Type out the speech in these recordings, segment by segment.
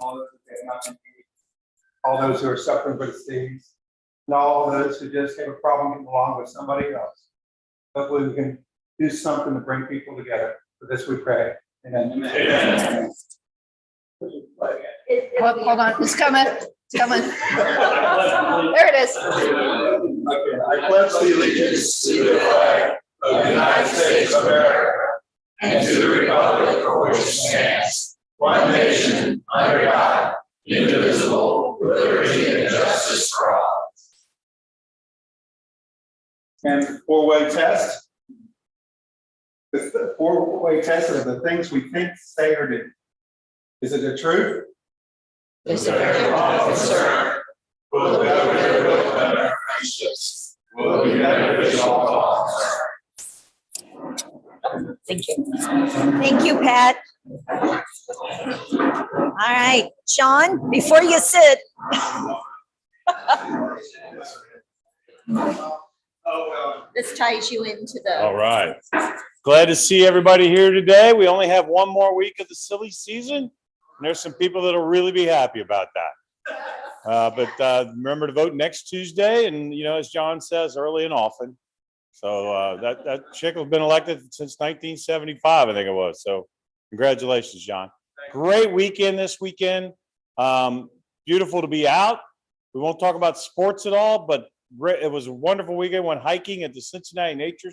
all those who have not been healed, all those who are suffering with disease, and all those who just have a problem getting along with somebody else. Hopefully we can do something to bring people together. For this we pray. Amen. Amen. Hold on, it's coming. It's coming. There it is. I pledge allegiance to the flag of the United States of America and to the republic for which it stands, one nation, under God, indivisible, with liberty and justice for all. And four-way test. The four-way test are the things we think, say, or do. Is it the truth? Is it very officer? Will the government will defend our friendships? Will be beneficial to all. Thank you. Thank you, Pat. All right, Sean, before you sit. This ties you into the. All right. Glad to see everybody here today. We only have one more week of the silly season. And there's some people that'll really be happy about that. But remember to vote next Tuesday. And, you know, as John says, early and often. So that chick has been elected since 1975, I think it was. So congratulations, John. Great weekend this weekend. Beautiful to be out. We won't talk about sports at all, but it was a wonderful weekend. Went hiking at the Cincinnati Nature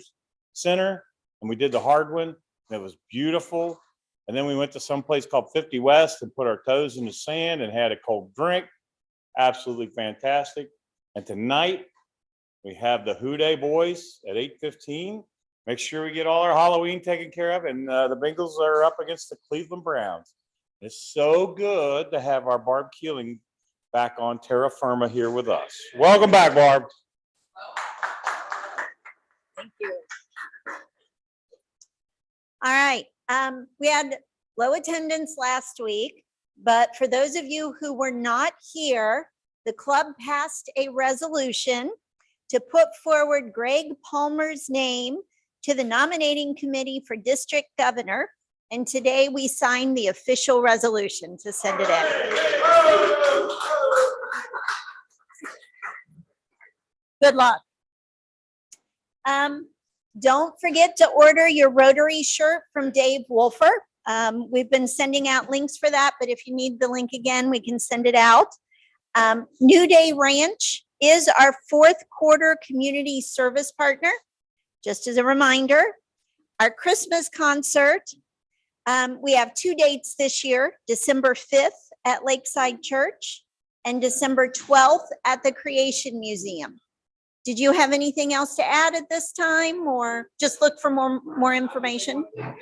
Center, and we did the hard one. It was beautiful. And then we went to some place called 50 West and put our toes in the sand and had a cold drink. Absolutely fantastic. And tonight we have the Who Day Boys at 8:15. Make sure we get all our Halloween taken care of. And the Bengals are up against the Cleveland Browns. It's so good to have our Barb Keeling back on terra firma here with us. Welcome back, Barb. Thank you. All right. We had low attendance last week, but for those of you who were not here, the club passed a resolution to put forward Greg Palmer's name to the nominating committee for district governor. And today we signed the official resolution to send it in. Good luck. Don't forget to order your Rotary shirt from Dave Wolfer. We've been sending out links for that, but if you need the link again, we can send it out. New Day Ranch is our fourth quarter community service partner. Just as a reminder, our Christmas concert, we have 2 dates this year, December 5th at Lakeside Church and December 12th at the Creation Museum. Did you have anything else to add at this time, or just look for more information? Okay.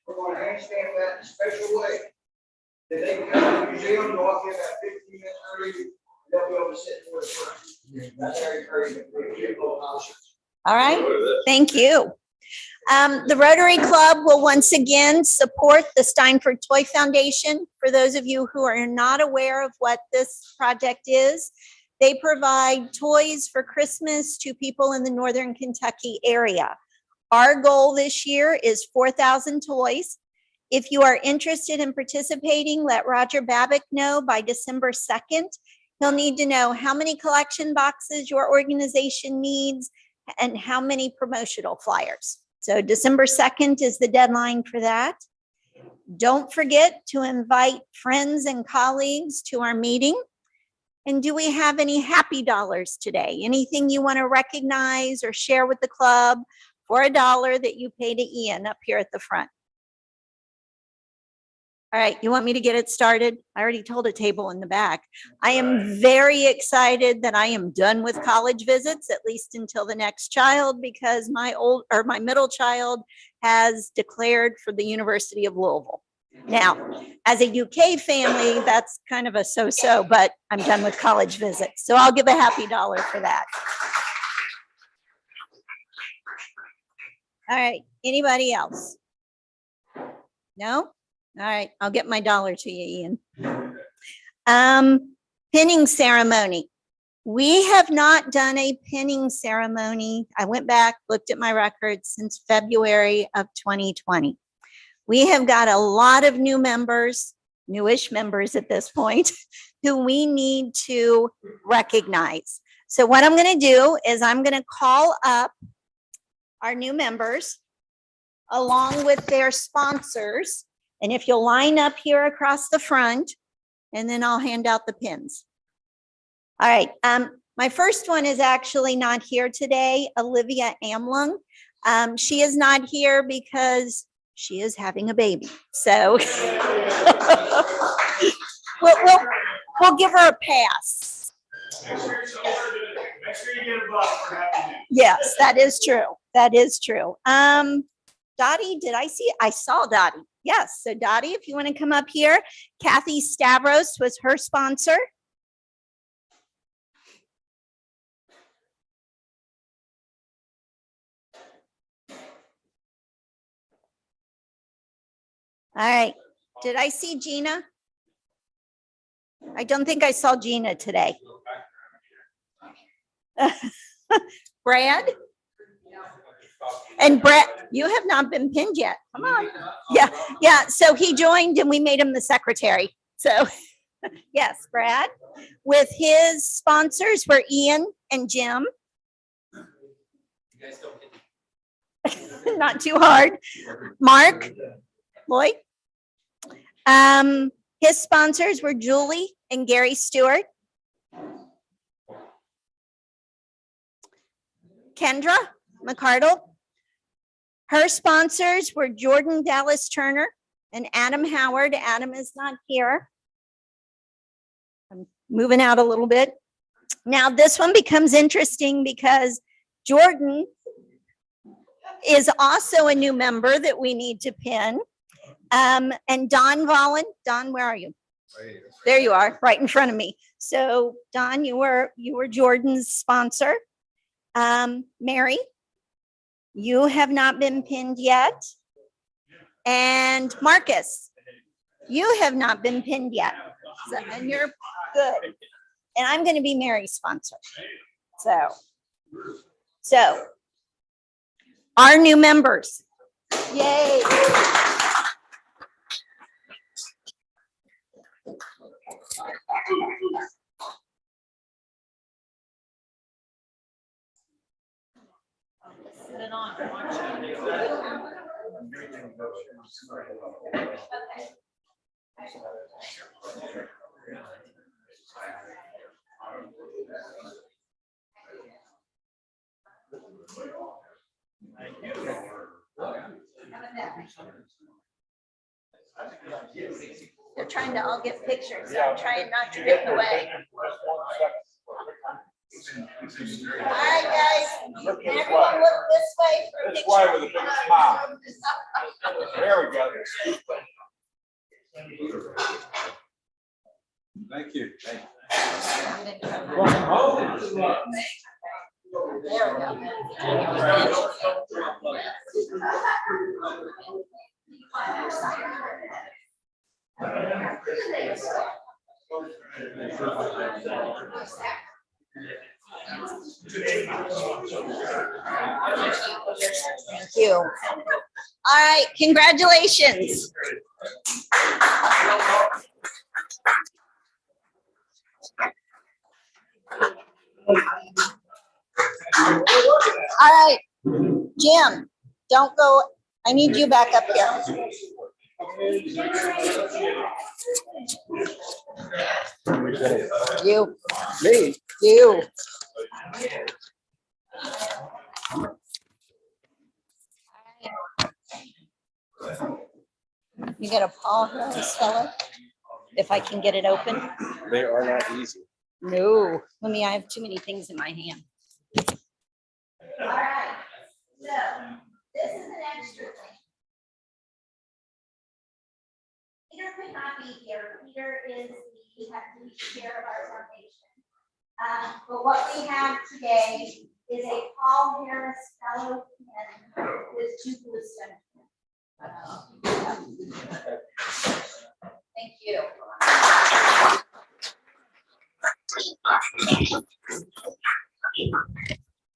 We're going to handstand that in a special way. Then they can come to the museum, walk in about 15 minutes early, they'll be able to sit for the front. That's very encouraging. All right, thank you. The Rotary Club will once again support the Steinford Toy Foundation. For those of you who are not aware of what this project is, they provide toys for Christmas to people in the Northern Kentucky area. Our goal this year is 4,000 toys. If you are interested in participating, let Roger Babick know by December 2nd. He'll need to know how many collection boxes your organization needs and how many promotional flyers. So December 2nd is the deadline for that. Don't forget to invite friends and colleagues to our meeting. And do we have any happy dollars today? Anything you want to recognize or share with the club for $1 that you pay to Ian up here at the front? All right, you want me to get it started? I already told a table in the back. I am very excited that I am done with college visits, at least until the next child, because my middle child has declared for the University of Louisville. Now, as a UK family, that's kind of a so-so, but I'm done with college visits. So I'll give a happy $1 for that. All right, anybody else? No? All right, I'll get my $1 to you, Ian. Pinning ceremony. We have not done a pinning ceremony. I went back, looked at my records since February of 2020. We have got a lot of new members, newish members at this point, who we need to recognize. So what I'm going to do is I'm going to call up our new members along with their sponsors. And if you'll line up here across the front, and then I'll hand out the pins. All right. My first one is actually not here today, Olivia Amlung. She is not here because she is having a baby. So we'll give her a pass. Make sure you get a buck for having it. Yes, that is true. That is true. Dottie, did I see? I saw Dottie. Yes. So Dottie, if you want to come up here. Kathy Stavros was her sponsor. All right. Did I see Gina? I don't think I saw Gina today. Brad? And Brett, you have not been pinned yet. Come on. Yeah. So he joined and we made him the secretary. So yes, Brad, with his sponsors were Ian and Jim. Not too hard. Mark, Lloyd. His sponsors were Julie and Gary Stewart. Kendra McCardle. Her sponsors were Jordan Dallas Turner and Adam Howard. Adam is not here. I'm moving out a little bit. Now this one becomes interesting because Jordan is also a new member that we need to pin. And Don Vollen. Don, where are you? Right here. There you are, right in front of me. So Don, you were Jordan's sponsor. Mary, you have not been pinned yet. And Marcus, you have not been pinned yet. So, and you're good. And I'm going to be Mary's sponsor. So our new members. Yay. They're trying to all get pictures. So I'm trying not to get in the way. All right, guys. Everyone look this way for a This picture. way with a big smile. There we go. Thank you. There we go. Thank you. All right, congratulations. All right, Jim, don't go. I need you back up here. You. Me? You. You got a Paul, how to spell it? If I can get it open. They are not easy. No, I have too many things in my hand. All right, so this is an extra thing. Peter could not be here. Peter is the chair of our foundation. But what we have today is a Paul Harris Fellow pin with 2 blue stones. Thank you.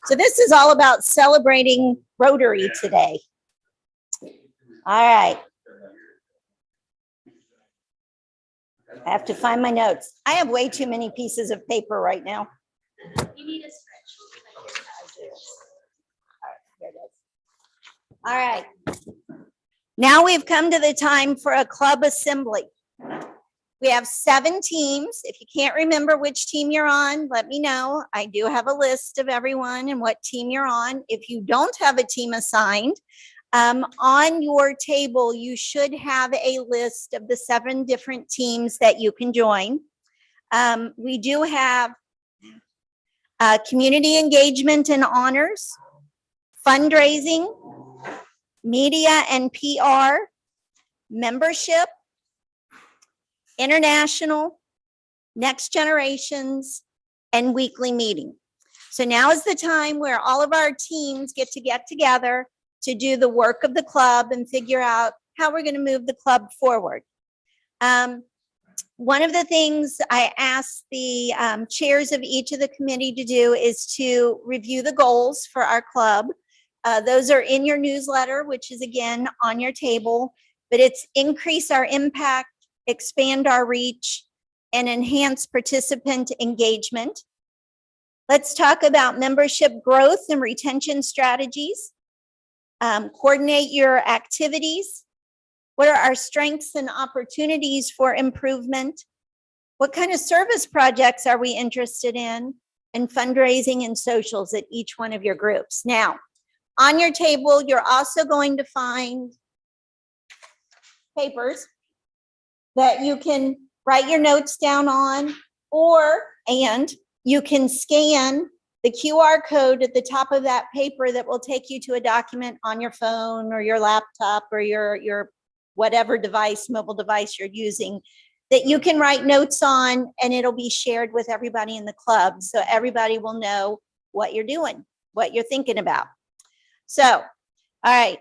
So this is all about celebrating Rotary today. All right. I have to find my notes. I have way too many pieces of paper right now. You need a stretch. All right. Now we've come to the time for a club assembly. We have 7 teams. If you can't remember which team you're on, let me know. I do have a list of everyone and what team you're on. If you don't have a team assigned, on your table, you should have a list of the 7 different teams that you can join. We do have community engagement and honors, fundraising, media and PR, membership, international, next generations, and weekly meeting. So now is the time where all of our teams get together to do the work of the club and figure out how we're going to move the club forward. One of the things I asked the chairs of each of the committee to do is to review the goals for our club. Those are in your newsletter, which is again on your table, but it's increase our impact, expand our reach, and enhance participant engagement. Let's talk about membership growth and retention strategies. Coordinate your activities. What are our strengths and opportunities for improvement? What kind of service projects are we interested in? And fundraising and socials at each one of your groups. Now, on your table, you're also going to find papers that you can write your notes down on, and you can scan the QR code at the top of that paper that will take you to a document on your phone or your laptop or your whatever device, mobile device you're using, that you can write notes on, and it'll be shared with everybody in the club. So everybody will know what you're doing, what you're thinking about. So, all right,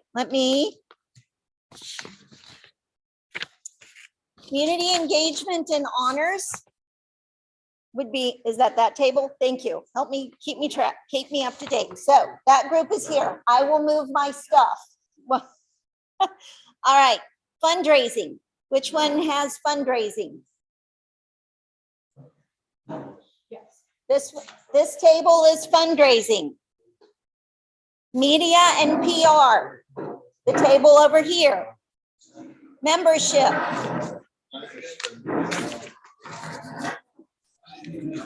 community engagement and honors would be, is that table? Thank you. Help me, keep me up to date. So that group is here. I will move my stuff. Well, all right, fundraising. Which one has fundraising? Yes. This table is fundraising. Media and PR. The table over here. Membership.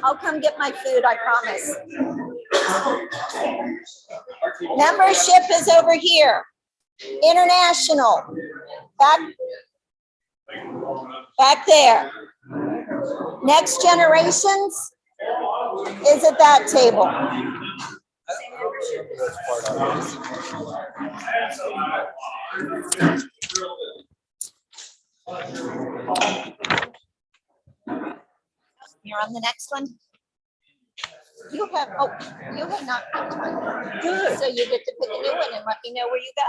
I'll come get my food, I promise. Membership is over here. International. Back there. Next generations is at that table. You're on the next one. You have not picked one. Good. So you get to pick a new one and let me know where you go.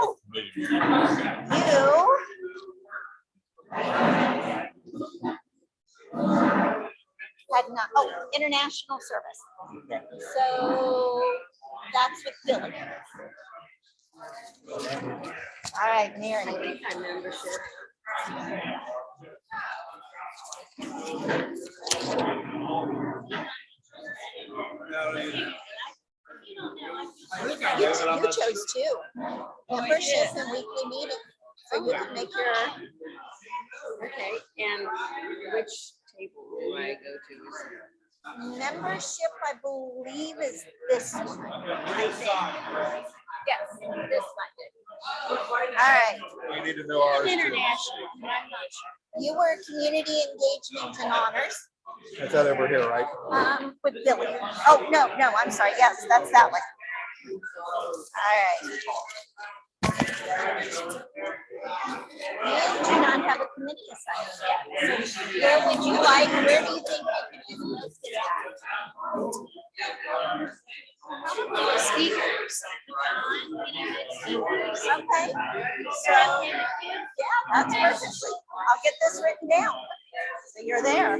You had not, international service. So that's with Billy. All right, Mary. I think I'm membership. You chose 2. Membership and weekly meeting. So you can make your. Okay, and which table do I go to? Membership, I believe, is this one. I think. Yes, this one. All right. We need to know ours too. International. I'm not sure. You were community engagement and honors. That's that over here, right? With Billy. Oh, no, I'm sorry. Yes, that's that one. All right. You do not have a committee assignment yet. So where do you think I could do the most impact? Speakers. Okay. So, yeah, that's perfectly. I'll get this written down. So you're there.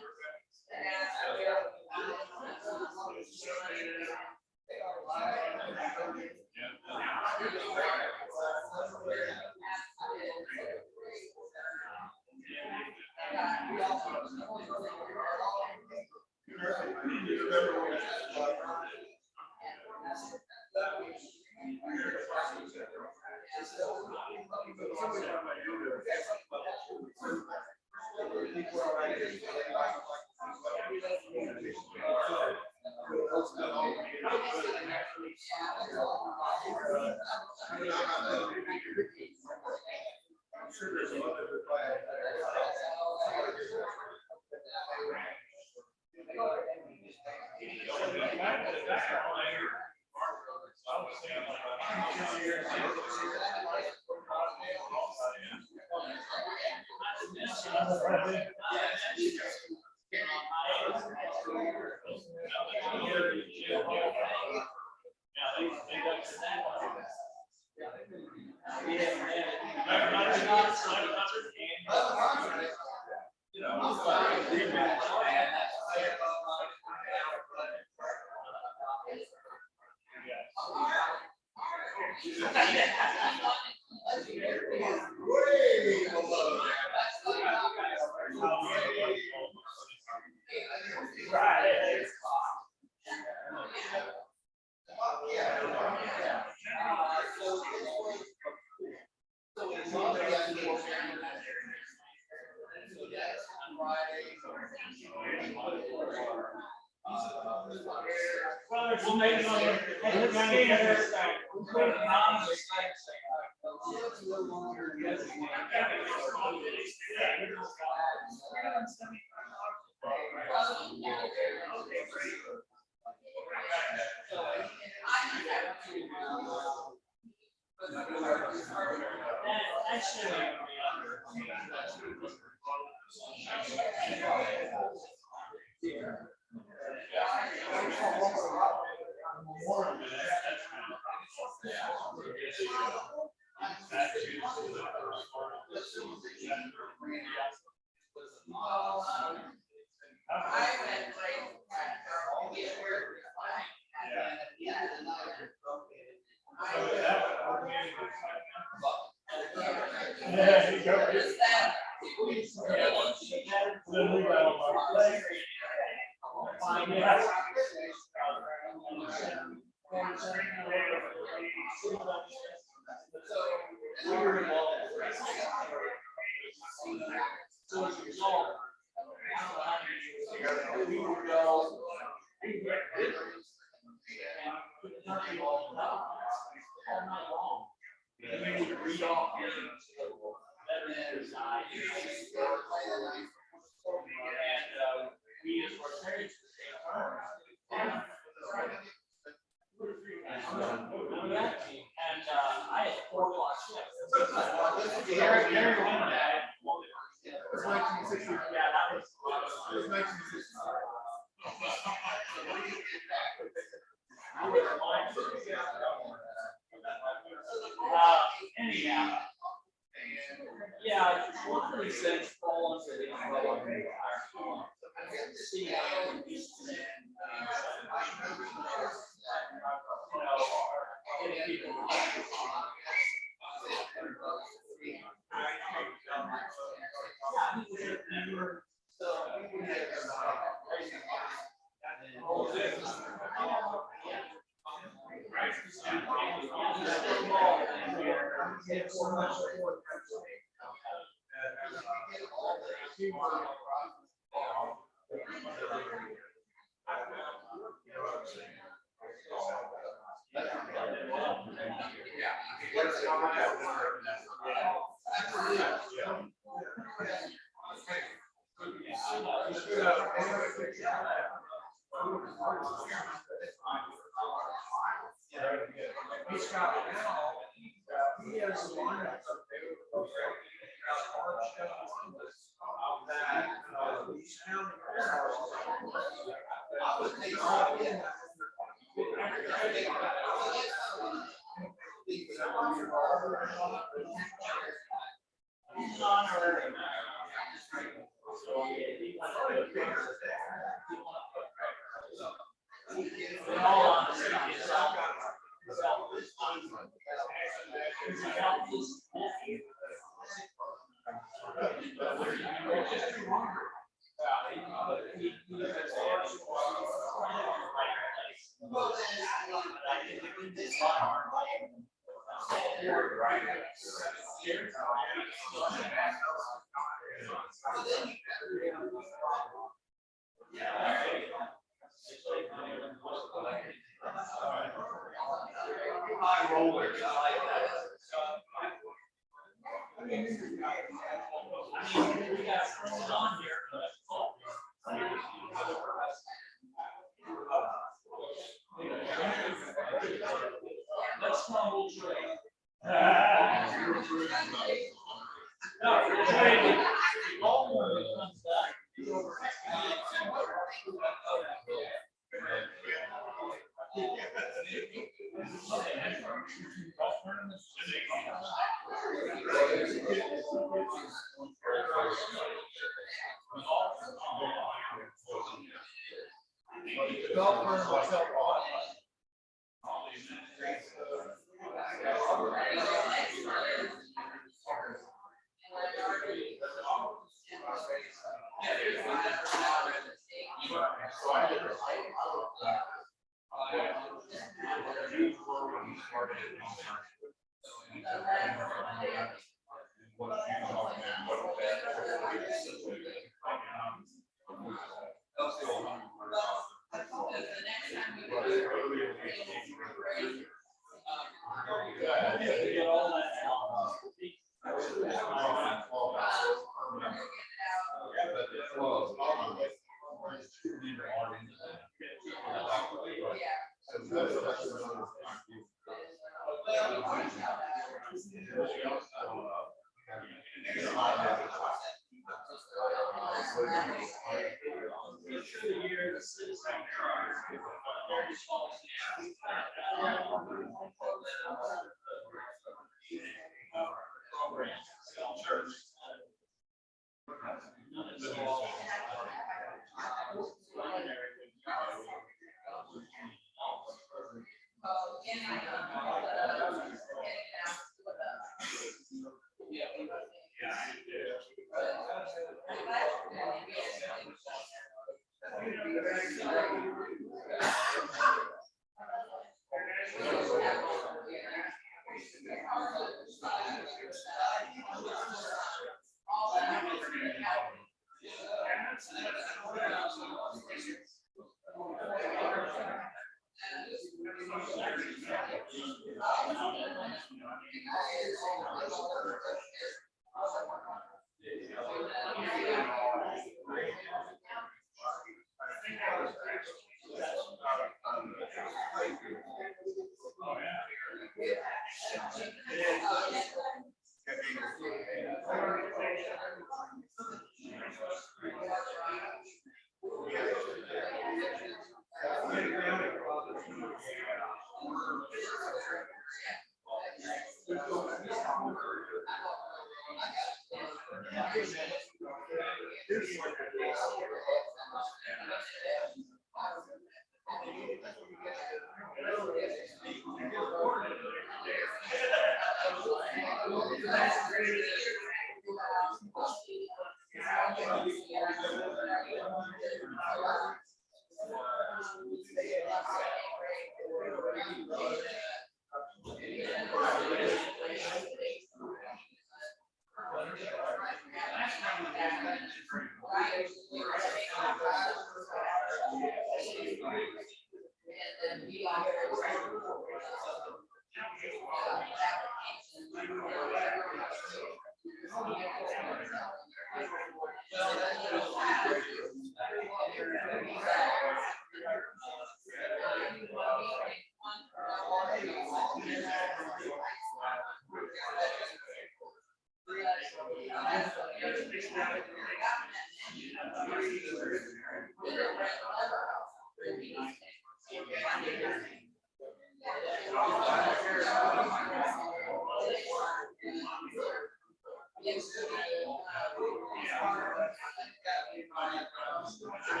I can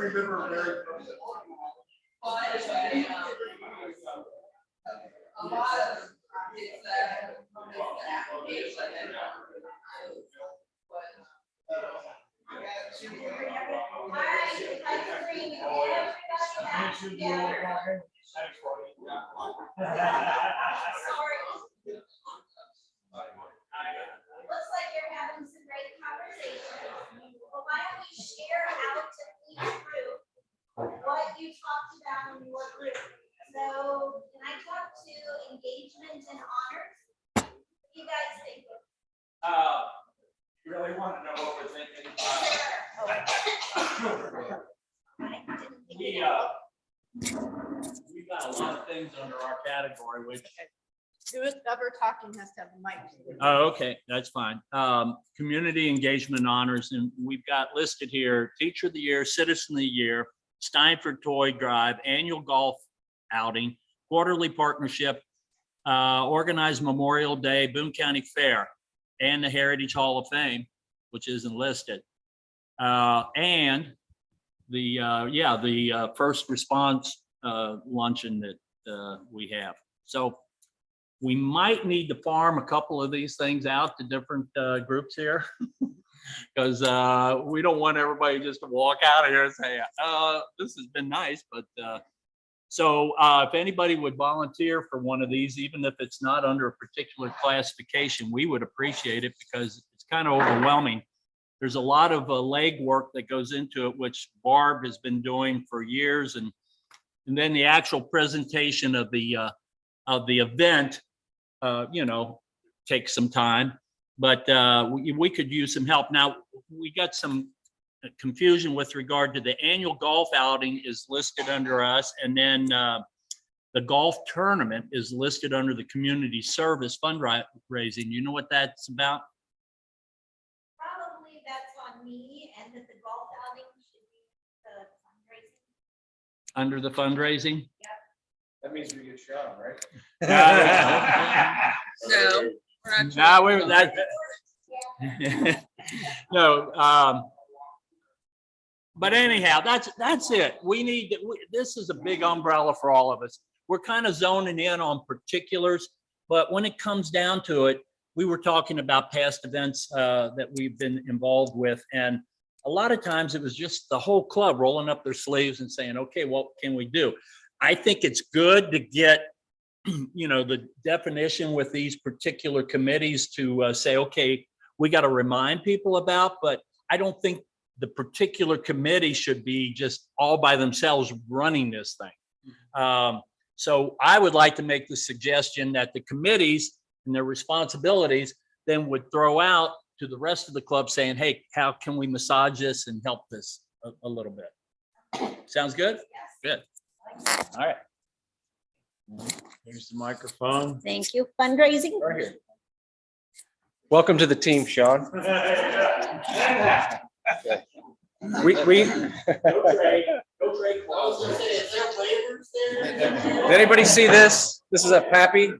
remember very. A lot of it's application and. Looks like you're having some great conversations. Well, why don't we share out to each group what you talked about in your group? So can I talk to engagement and honors? What do you guys think? You really want to know what we're thinking? We've got a lot of things under our category, which. Whoever talking has to have a mic. Oh, okay, that's fine. Community engagement honors, and we've got listed here, Teacher of the Year, Citizen of the Year, Steinford Toy Drive, Annual Golf Outing, Quarterly Partnership, Organized Memorial Day, Boone County Fair, and the Heritage Hall of Fame, which isn't listed. And the first response luncheon that we have. So we might need to farm a couple of these things out to different groups here. Because we don't want everybody just to walk out of here and say, this has been nice, but so if anybody would volunteer for one of these, even if it's not under a particular classification, we would appreciate it because it's kind of overwhelming. There's a lot of legwork that goes into it, which Barb has been doing for years, and then the actual presentation of the event, takes some time. But we could use some help. Now, we got some confusion with regard to the annual golf outing is listed under us, and then the golf tournament is listed under the community service fundraising. You know what that's about? Probably that's on me, and that the golf outing should be the fundraising. Under the fundraising? That means we get shot, right? No. No, we that. No, but anyhow, that's it. We need, this is a big umbrella for all of us. We're kind of zoning in on particulars, but when it comes down to it, we were talking about past events that we've been involved with. And a lot of times it was just the whole club rolling up their sleeves and saying, okay, what can we do? I think it's good to get, the definition with these particular committees to say, okay, we got to remind people about, but I don't think the particular committee should be just all by themselves running this thing. So I would like to make the suggestion that the committees and their responsibilities then would throw out to the rest of the club saying, hey, how can we massage this and help this a little bit? Sounds good? Good. All right. Here's the microphone. Thank you. Fundraising? Right here. Welcome to the team, Sean. We Did anybody see this? This is a Pappy.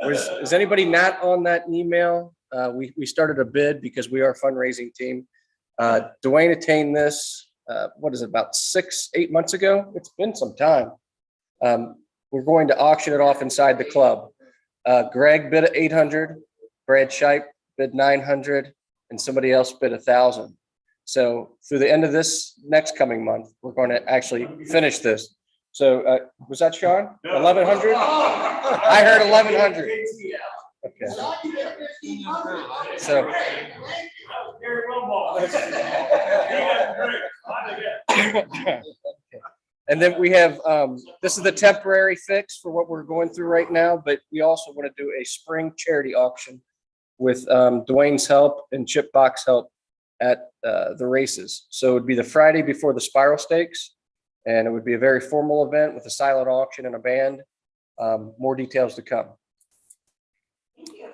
Is anybody not on that email? We started a bid because we are a fundraising team. Dwayne attained this, what is it, about 6-8 months ago? It's been some time. We're going to auction it off inside the club. Greg bid at 800, Brad Shipe bid 900, and somebody else bid 1,000. So through the end of this next coming month, we're going to actually finish this. So, was that Sean? 1,100? I heard 1,100. Okay. So. And then we have, this is the temporary fix for what we're going through right now, but we also want to do a spring charity auction with Dwayne's help and Chip Box help at the races. So it would be the Friday before the Spiral Stakes, and it would be a very formal event with a silent auction and a band. More details to come. Here,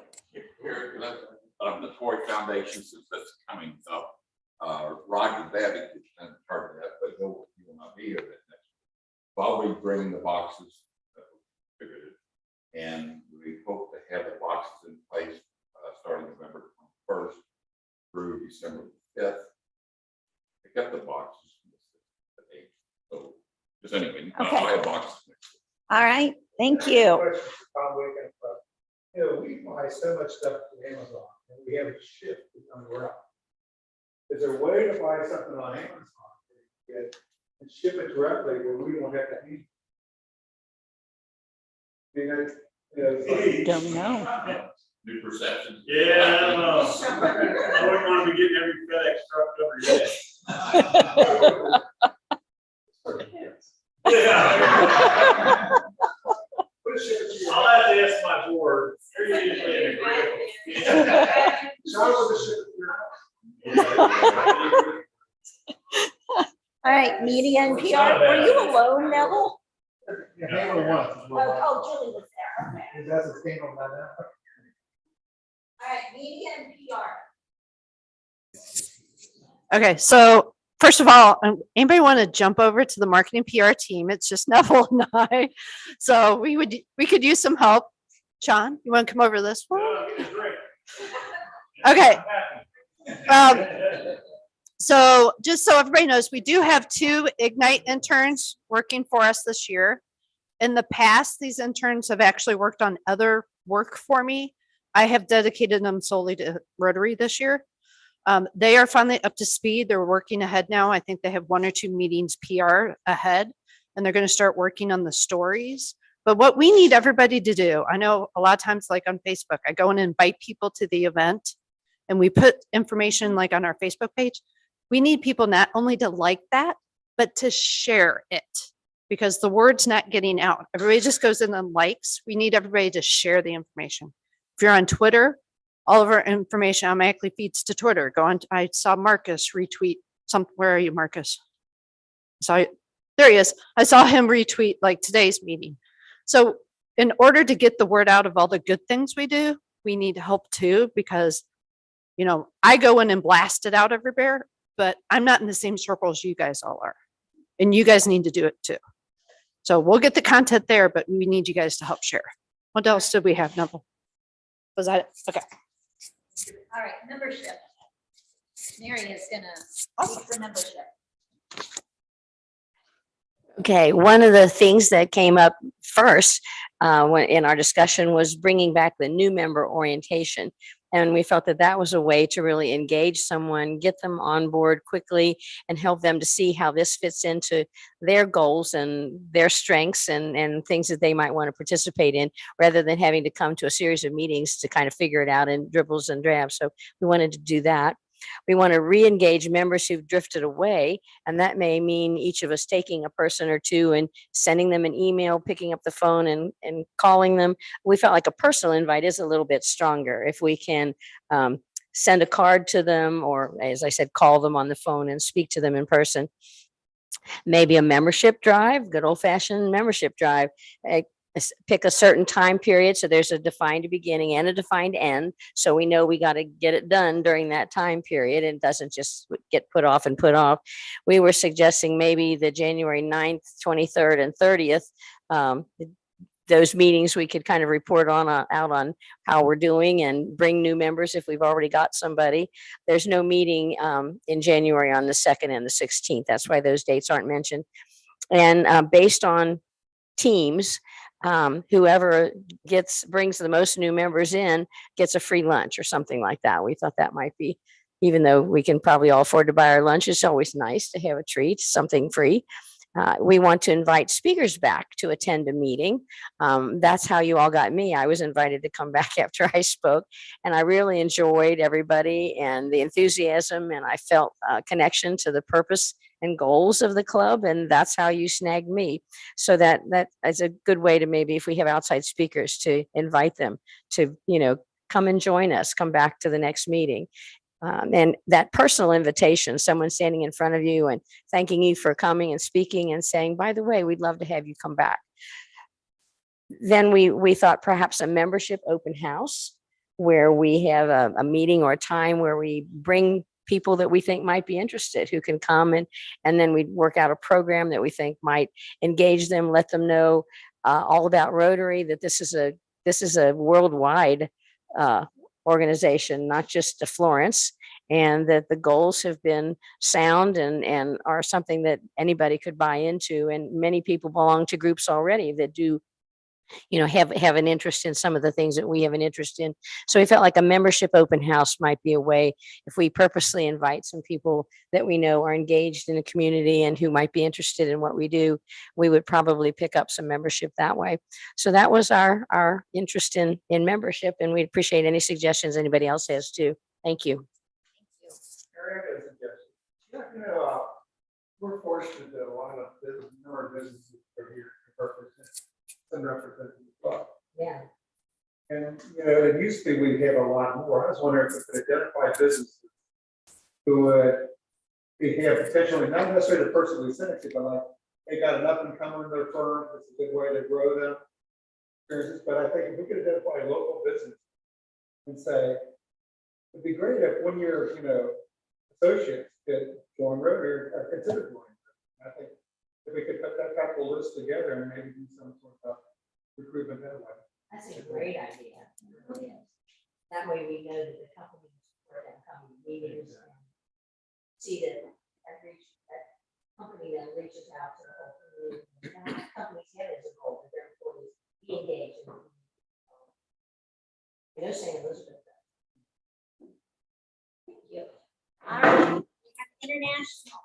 the Toy Foundation, since that's coming up, Roger Babbitt is in charge of that, but he will not be here that next week. While we bring the boxes, and we hope to have the boxes in place starting November 21st through December 5th. Pick up the boxes. So just anyway, Okay. buy a box. All right, thank you. Question for Tom Wigan, but, you know, we buy so much stuff from Amazon and we have it shipped around. Is there a way to buy something on Amazon and ship it directly where we don't have to eat? Don't know. New perceptions. Yeah, I don't know. I wouldn't want to be getting every FedEx truck over yet. Yeah. I'll have to ask my board. They're usually in agreement. Sean was a ship at your house. All right, media and PR. Were you alone, Neville? Yeah, hang on once. Oh, Julie was there. Okay. That's a stand on that now. All right, media and PR. Okay, so first of all, anybody want to jump over to the marketing PR team? It's just Neville and I. So we could use some help. Sean, you want to come over this one? Okay. So just so everybody knows, we do have 2 Ignite interns working for us this year. In the past, these interns have actually worked on other work for me. I have dedicated them solely to Rotary this year. They are finally up to speed. They're working ahead now. I think they have 1 or 2 meetings PR ahead, and they're going to start working on the stories. But what we need everybody to do, I know a lot of times, like on Facebook, I go and invite people to the event and we put information like on our Facebook page. We need people not only to like that, but to share it, because the word's not getting out. Everybody just goes in and likes. We need everybody to share the information. If you're on Twitter, all of our information automatically feeds to Twitter. Go on. I saw Marcus retweet something. Where are you, Marcus? There he is. I saw him retweet like today's meeting. So in order to get the word out of all the good things we do, we need help too, because, you know, I go in and blast it out everywhere, but I'm not in the same circle as you guys all are. And you guys need to do it too. So we'll get the content there, but we need you guys to help share. What else did we have, Neville? Was that it? Okay. All right, membership. Mary is gonna speak for membership. Okay, one of the things that came up first when in our discussion was bringing back the new member orientation. And we felt that that was a way to really engage someone, get them on board quickly, and help them to see how this fits into their goals and their strengths and things that they might want to participate in, rather than having to come to a series of meetings to kind of figure it out in dribbles and drabs. So we wanted to do that. We want to re-engage members who've drifted away, and that may mean each of us taking a person or two and sending them an email, picking up the phone and calling them. We felt like a personal invite is a little bit stronger if we can send a card to them, or as I said, call them on the phone and speak to them in person. Maybe a membership drive, good old-fashioned membership drive. Pick a certain time period, so there's a defined beginning and a defined end, so we know we got to get it done during that time period and it doesn't just get put off and put off. We were suggesting maybe the January 9th, 23rd, and 30th. Those meetings we could kind of report on out on how we're doing and bring new members if we've already got somebody. There's no meeting in January on the 2nd and the 16th. That's why those dates aren't mentioned. And based on teams, whoever brings the most new members in gets a free lunch or something like that. We thought that might be, even though we can probably all afford to buy our lunch, it's always nice to have a treat, something free. We want to invite speakers back to attend a meeting. That's how you all got me. I was invited to come back after I spoke, and I really enjoyed everybody and the enthusiasm, and I felt a connection to the purpose and goals of the club, and that's how you snagged me. So that is a good way to, maybe if we have outside speakers, to invite them to, come and join us, come back to the next meeting. And that personal invitation, someone standing in front of you and thanking you for coming and speaking and saying, by the way, we'd love to have you come back. Then we thought perhaps a membership open house, where we have a meeting or a time where we bring people that we think might be interested, who can come, and then we'd work out a program that we think might engage them, let them know all about Rotary, that this is a worldwide organization, not just to Florence, and that the goals have been sound and are something that anybody could buy into. And many people belong to groups already that do, have an interest in some of the things that we have an interest in. So we felt like a membership open house might be a way, if we purposely invite some people that we know are engaged in the community and who might be interested in what we do, we would probably pick up some membership that way. So that was our interest in membership, and we'd appreciate any suggestions anybody else has too. Thank you. Eric has a suggestion. We're fortunate that a lot of businesses are here to represent and represent the club. Yeah. And, it used to be we'd have a lot more. I was wondering if we could identify businesses who would have potentially, not necessarily the person we sent it to, but like they got enough in common in their firm. It's a good way to grow them. But I think if we could identify a local business and say, it'd be great if when your, associates that join Rotary are considered joining. I think if we could put that type of list together and maybe do some sort of recruitment that way. That's a great idea. That way we know that the companies are going to come to meetings and see that that company that reaches out to the whole community. That company's head is a goal that their employees be engaged in. St. Elizabeth. Thank you. All right, we have international.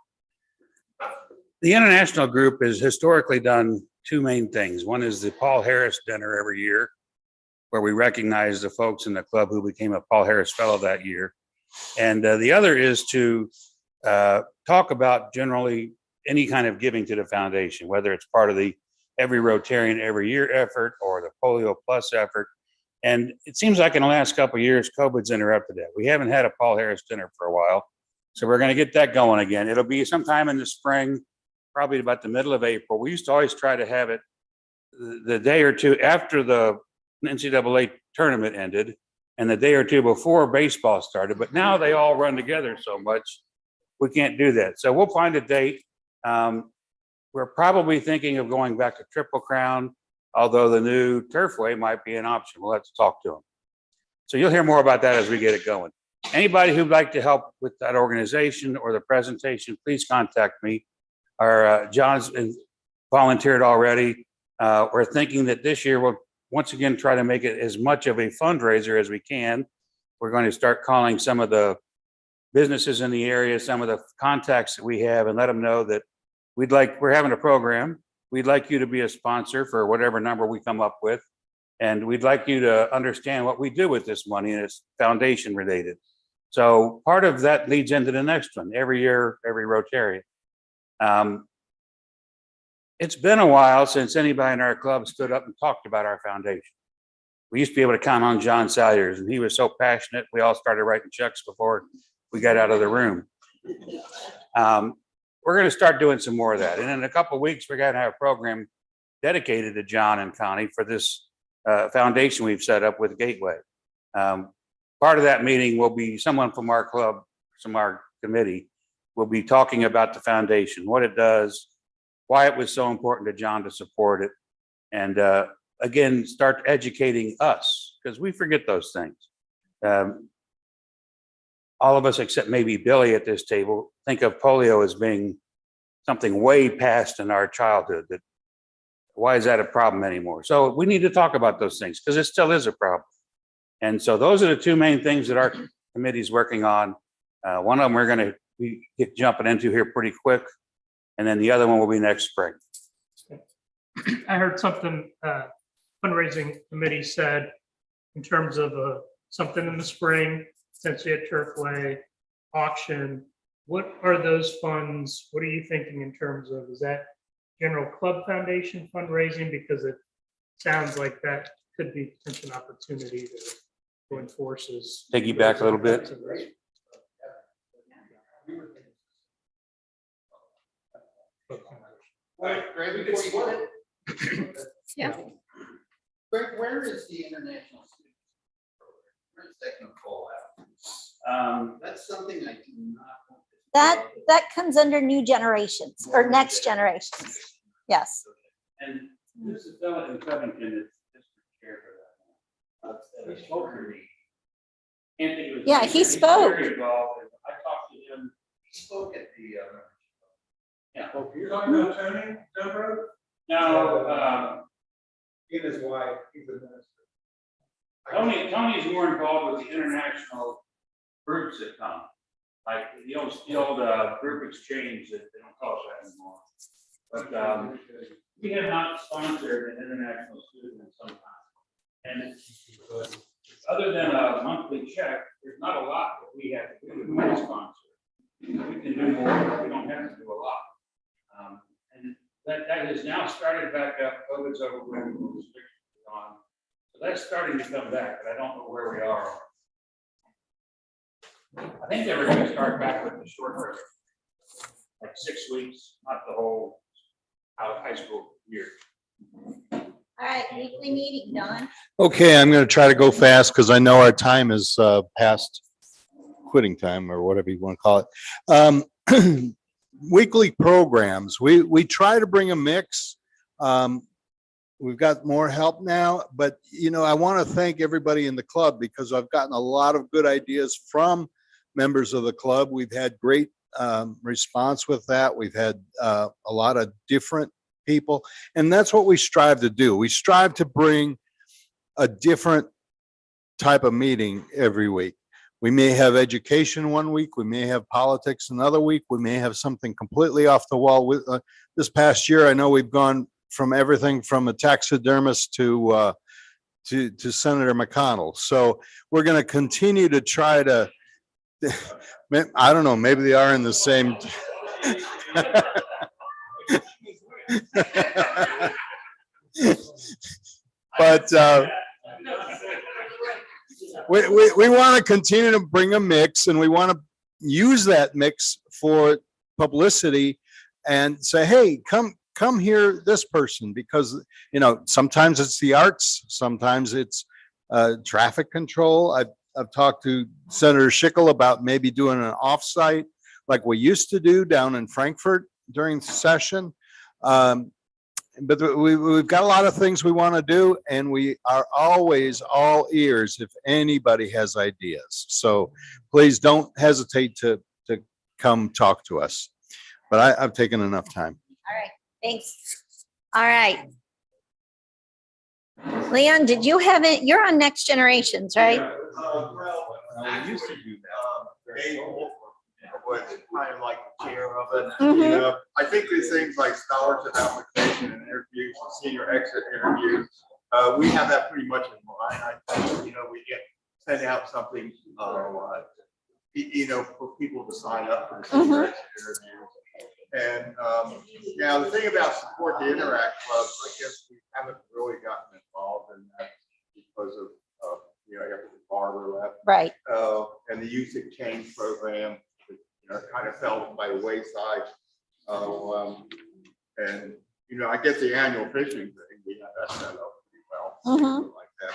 The international group has historically done two main things. One is the Paul Harris dinner every year, where we recognize the folks in the club who became a Paul Harris Fellow that year. And the other is to talk about generally any kind of giving to the foundation, whether it's part of the Every Rotarian Every Year effort or the Polio Plus effort. And it seems like in the last couple of years, COVID's interrupted that. We haven't had a Paul Harris dinner for a while. So we're going to get that going again. It'll be sometime in the spring, probably about the middle of April. We used to always try to have it the day or two after the NCAA tournament ended and the day or two before baseball started. But now they all run together so much, we can't do that. So we'll find a date. We're probably thinking of going back to Triple Crown, although the new Turfway might be an option. We'll have to talk to them. So you'll hear more about that as we get it going. Anybody who'd like to help with that organization or the presentation, please contact me. Our John's volunteered already. We're thinking that this year we'll once again try to make it as much of a fundraiser as we can. We're going to start calling some of the businesses in the area, some of the contacts that we have, and let them know that we're having a program. We'd like you to be a sponsor for whatever number we come up with. And we'd like you to understand what we do with this money, and it's foundation related. So part of that leads into the next one. Every year, every Rotarian. It's been a while since anybody in our club stood up and talked about our foundation. We used to be able to count on John Salyers, and he was so passionate. We all started writing checks before we got out of the room. We're going to start doing some more of that. And in a couple of weeks, we're going to have a program dedicated to John and Connie for this foundation we've set up with Gateway. Part of that meeting will be someone from our club, from our committee, will be talking about the foundation, what it does, why it was so important to John to support it. And again, start educating us, because we forget those things. All of us, except maybe Billy at this table, think of polio as being something way past in our childhood. That why is that a problem anymore? So we need to talk about those things because it still is a problem. And so those are the two main things that our committee is working on. One of them we're going to get jumping into here pretty quick. And then the other one will be next spring. I heard something fundraising committee said in terms of something in the spring, since we had Turfway auction. What are those funds? What are you thinking in terms of, is that general club foundation fundraising? Because it sounds like that could be potential opportunity to join forces. Take you back a little bit. Greg, before you go ahead. Yeah. Greg, where is the international student program? Where is that gonna fall out? That's something I do not want. That comes under new generations or next generations. Yes. And this is fellow in Covington that's district chair for that. He spoke to me. Can't think of his Yeah, name, he but he's spoke. very involved. I talked to him. He spoke at the, Yeah. Oh, you're talking about Tony, Deborah? Now, He and his wife, he's a minister. Tony's more involved with the international groups that come. Like the old group exchange that they don't call it that anymore. But we have not sponsored an international student in some time. And other than a monthly check, there's not a lot that we have to do with a sponsor. We can do more, but we don't have to do a lot. And that has now started back up. COVID's over with, restrictions are gone. So that's starting to come back, but I don't know where we are. I think they were going to start back with the short term, like 6 weeks, not the whole high school year. All right, weekly meeting, Don. Okay, I'm going to try to go fast because I know our time is past quitting time or whatever you want to call it. Weekly programs, we try to bring a mix. We've got more help now, but I want to thank everybody in the club because I've gotten a lot of good ideas from members of the club. We've had great response with that. We've had a lot of different people, and that's what we strive to do. We strive to bring a different type of meeting every week. We may have education one week, we may have politics another week, we may have something completely off the wall. With this past year, I know we've gone from everything from a taxidermist to Senator McConnell. So we're going to continue to try to. I don't know. Maybe they are in the same. But we want to continue to bring a mix, and we want to use that mix for publicity and say, hey, come hear this person, because sometimes it's the arts, sometimes it's traffic control. I've talked to Senator Schickel about maybe doing an offsite like we used to do down in Frankfurt during session. But we've got a lot of things we want to do, and we are always all ears if anybody has ideas. So please don't hesitate to come talk to us. But I've taken enough time. All right, thanks. All right. Leon, did you have it? You're on Next Generations, right? We used to do that. Dave was kind of like the chair of it. Mhm. I think these things like scholarship application and interviews, and senior exit interviews, we have that pretty much in mind. I think, we send out something, for people to sign up for the senior exit interviews. And now the thing about Support the Interact Club, I guess we haven't really gotten involved in that because of, after the Barbara left. Right. And the Youth Exchange program, kind of fell by the wayside. And, I guess the annual fishing thing, we have that set up pretty well. Something like that.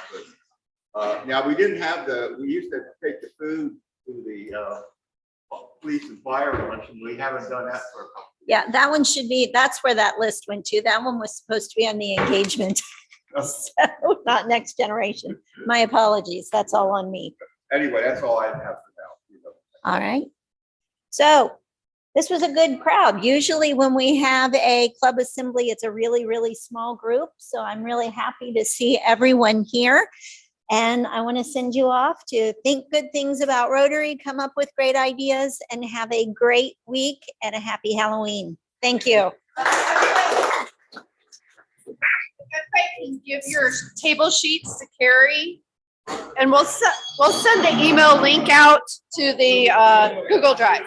But now we didn't have we used to take the food to the police and fire lunch, and we haven't done that for a couple. Yeah, that one should be, that's where that list went to. That one was supposed to be on the engagement. So not Next Generation. My apologies. That's all on me. Anyway, that's all I have for now. All right. So this was a good crowd. Usually when we have a club assembly, it's a really, really small group. So I'm really happy to see everyone here. And I want to send you off to think good things about Rotary, come up with great ideas, and have a great week and a happy Halloween. Thank you. Give your table sheets to Carrie, and we'll send the email link out to the Google Drive.